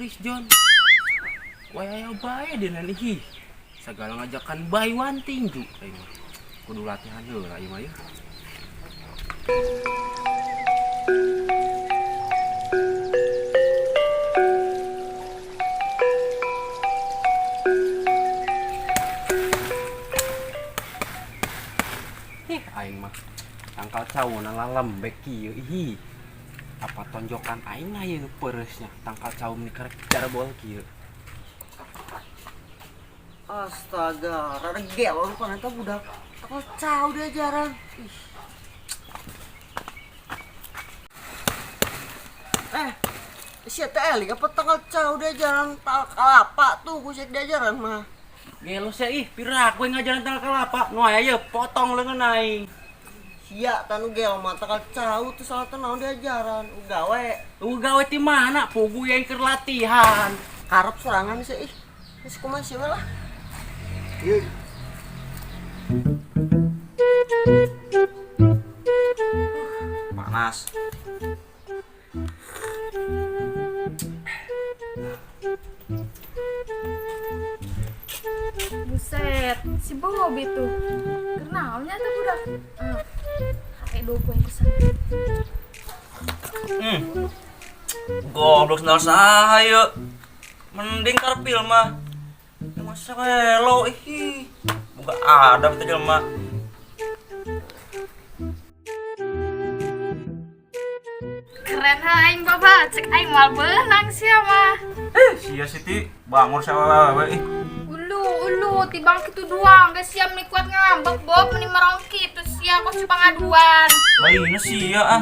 wis John. Waya bae denan ihi. Segala ngajakan bae wanting ju aing mah. Kudu latihan heula ieu mah ya. Aing mah tangkal cau na lembek kieu ihi. Apa tonjokan aing na ieu peureusnya tangkal cau meni karek jarbol kieu. Astaga, rada gelo kan eta budak. Tangkal cau diajaran. Sia teh eling apa tangkal cau diajaran tal kalapa tuh kusek diajaran mah. Gelo sia ih pirak we ngajaran tangkal kalapa. Nu aya ye potong leungeun aing. Sia tanu gelo mah tangkal cau tuh salah teh naon diajaran. Ugawe. Gawe ti mana pugu yang keur latihan. Harap serangan sih ih. Geus kumaha sih lah. Ieu. Panas. Buset, si Bobby tuh. Kenalnya tuh budak. Pakai dopo yang kesan. Goblok kenal saya. Mending karpil mah. Masa kelo ih. Buka ada teh jelema. Keren aing baba, cek aing mal beunang sia mah. Sia Siti bangun sawewe ih. Ulu tibang kitu doang, geus sia meni kuat ngambek Bob meni merong kitu sia kos pangaduan. Baina sia ah.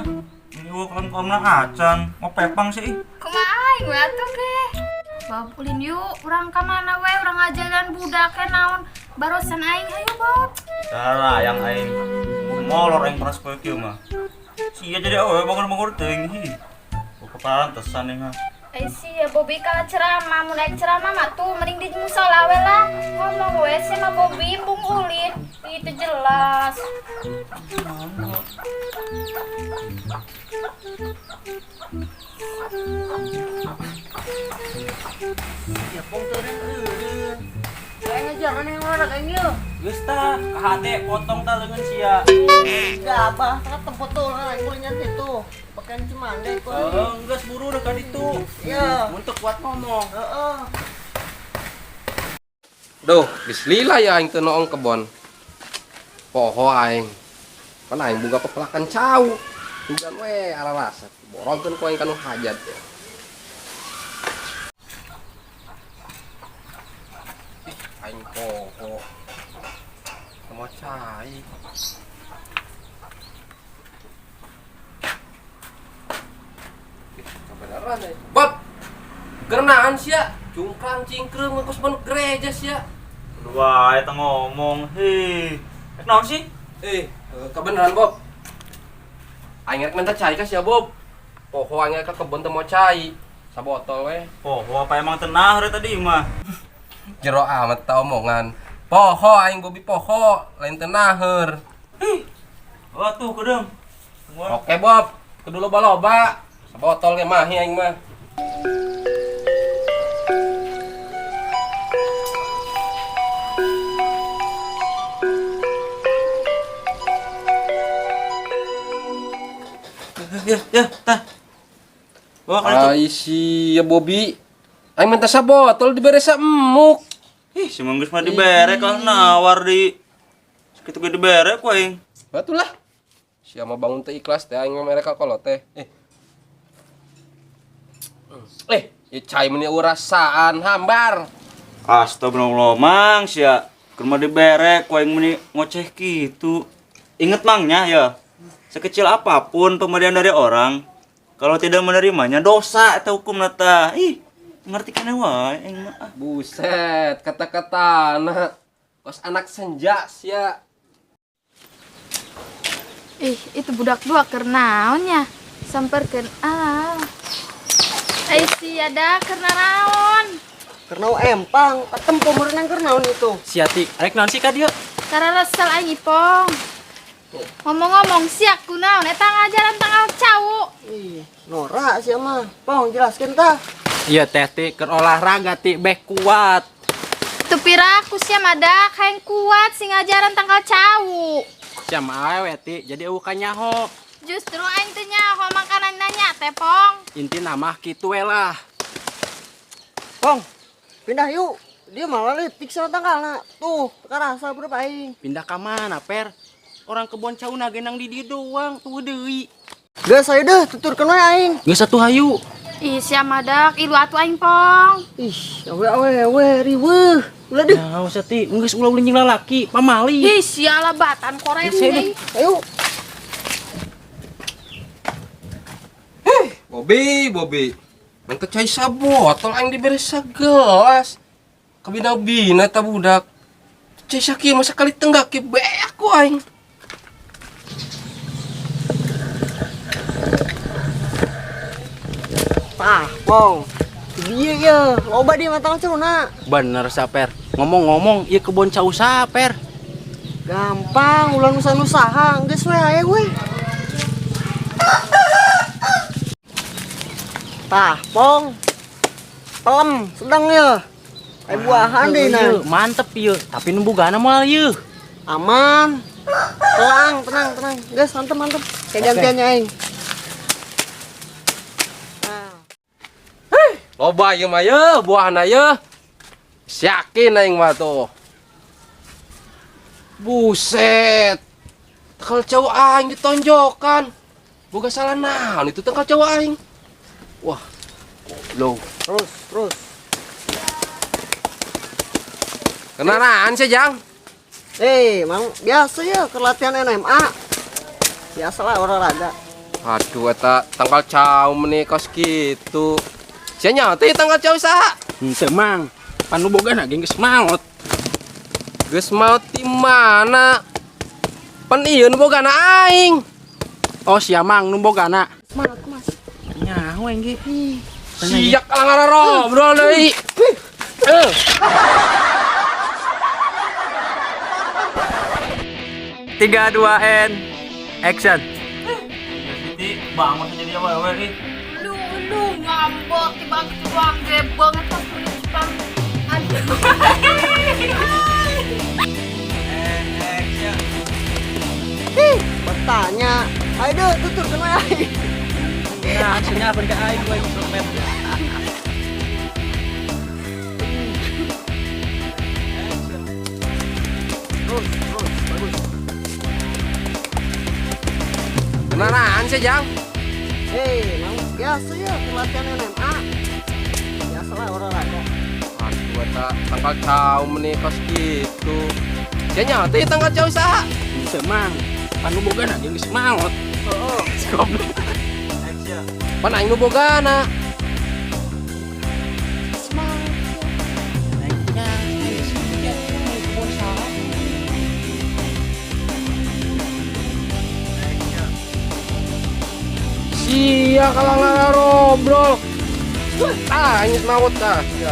Ini gua kaum-kaumna acan, mau pepang sih ih. Kumaha aing we atuh ge. Bob ulin yuk, urang ka mana we, urang ngajalan budak ke naon. Barusan aing hayu Bob. Cara yang aing molor aing pernah sekolah kieu mah. Sia jadi awewe bangun-bangun teuing ih. Gua kepantesan nih mah. Sia Bobby kalau ceramah, mau naik ceramah mah tuh mending di musola we lah. Ngomong we sama Bobby bung ulin, itu jelas. Ya pong teureun eureun. Aing ngajaran yang mana kayaknya. Geus tah ka hade potong tah leungeun sia. Gabah, tak tempat tuh aing kulinya itu. Pakean cemande ku. Geus buru deuk ka ditu. Iya. Mun teu kuat ngomong. Heeh. Duh, bismillah ya aing teu noong kebon. Poho aing. Pan aing boga pepelakan cau. Hujan we alalasat. Borongkeun ku aing kanu hajat ya. Aing poho. Sama cai. Kebenaran ya. Bob. Gernaan sia. Cungkrang cingkreng ngekos ban gereja sia. Dua eta ngomong, heh. Naon sih? Kebenaran Bob. Aing rek minta cai ka sia Bob. Poho aing ka kebon teu mau cai. Sabotol we. Poho apa emang tenah re tadi mah? Jero amat ta omongan. Poho aing Bobi poho, lain teu naheur. Oh tuh kedeng. Oke Bob, kudu loba-loba. Sabotol ge mah aing mah. Ya, tah. Wah, kan itu. Ai sia Bobi. Aing minta sabotol dibere saemuk. Ih, si Manggus mah dibere kan nawar di kitu ge dibere ku aing. Batulah. Sia mah bangun teh ikhlas teh aing mah mereka kolot teh. Ieu cai meni urasaan hambar. Astagfirullah, Mang sia. Keur mah dibere ku aing meni ngoceh kitu. Ingat Mangnya ya. Sekecil apapun pemberian dari orang, kalau tidak menerimanya dosa eta hukumna tah. Ih, ngerti kana wae aing mah. Buset, kata-katana kos anak senja sia. Itu budak dua kernaonnya. Samperkeun si ada karena naon? Karena empang, ketempo merenang karena itu. Siati, rek naon sih ka dieu? Karena resel aing Ipong. Ngomong-ngomong siak kunaon eta ngajaran tanggal cau. Ih, Nora sih mah. Pong jelaskeun tah. Iya teh ti keur olahraga ti bek kuat. Tuh piraku sih madak yang kuat sing ngajaran tangkal cau. Jam awewe ti jadi eueuh nyaho. Justru aing teh nyaho makanan nanya teh Pong. Inti nama kitu we lah. Pong, pindah yuk. Dia malah litik sama tanggalna. Tuh, kerasa bro aing. Pindah ka mana, Per? Orang kebon cauna genang di dieu doang, tuh deui. Geus saya deh tuturkeun we aing. Geus atuh hayu. Ih sia madak ilu atuh aing Pong. Ih, awe riweuh. Ulah deh. Nah, usah ti, geus ulah ulah jeung lalaki, pamali. Ih sia labatan koreng deui. Ayo. Bobi. Yang kecai sabot, tol aing diberi segelas. Kabina-bina ta budak. Cai sakieu masa kali tenggak ke beak ku aing. Tah, Pong. Dia ya, loba dia matang cuna. Bener sa Per. Ngomong-ngomong, ieu kebon cau sa Per. Gampang, ulah nusa-nusaha, geus we aya we. Tah, Pong. Pelem, sedang ya. Ay buahan deh Ieu, nah. mantep ieu, tapi nu bogana moal ieu. Aman. Tenang. Geus mantep. Kayak gantiannya aing. Loba ieu mah ye, buahna ye. Yakin aing mah tuh. Buset. Tangkal cau aing ditonjokan. Boga salah naon itu tangkal cau aing. Wah. Goblok. Terus. Kenaraan sih, Jang? Mang biasa ya ke latihan NMA. Biasalah olahraga. Aduh, eta tangkal cau menikos gitu. Sia nyati tangkal cau saha? Henteu mang, panu bogana ge geus maot. Geus mau di mana? Pan ieu nu bogana aing. Oh sia mang nu bogana. Semangat Mas. Nyaho engge. Siak kalang ngobrol deui. 3, 2, and action. Bangun jadi awewe nih. Lu ngambek tiba-tiba gede banget pas penutupan. Aduh. Bertanya. Ayo deh, tuturkeun we aing. Nah, actionnya apa ke aing gue sopet. Terus, bagus. Kenaraan sih, Jang? Mang biasa ya ke latihan NMA. Biasalah olahraga. Aduh, eta tangkal cau menikos gitu. Sia nyati tangkal cau saha? Henteu mang, panu bogana ge geus maot. Heeh. Goblok. Pan aing nu bogana. Sia kalang ngobrol. Ah, ini maut dah. Ya.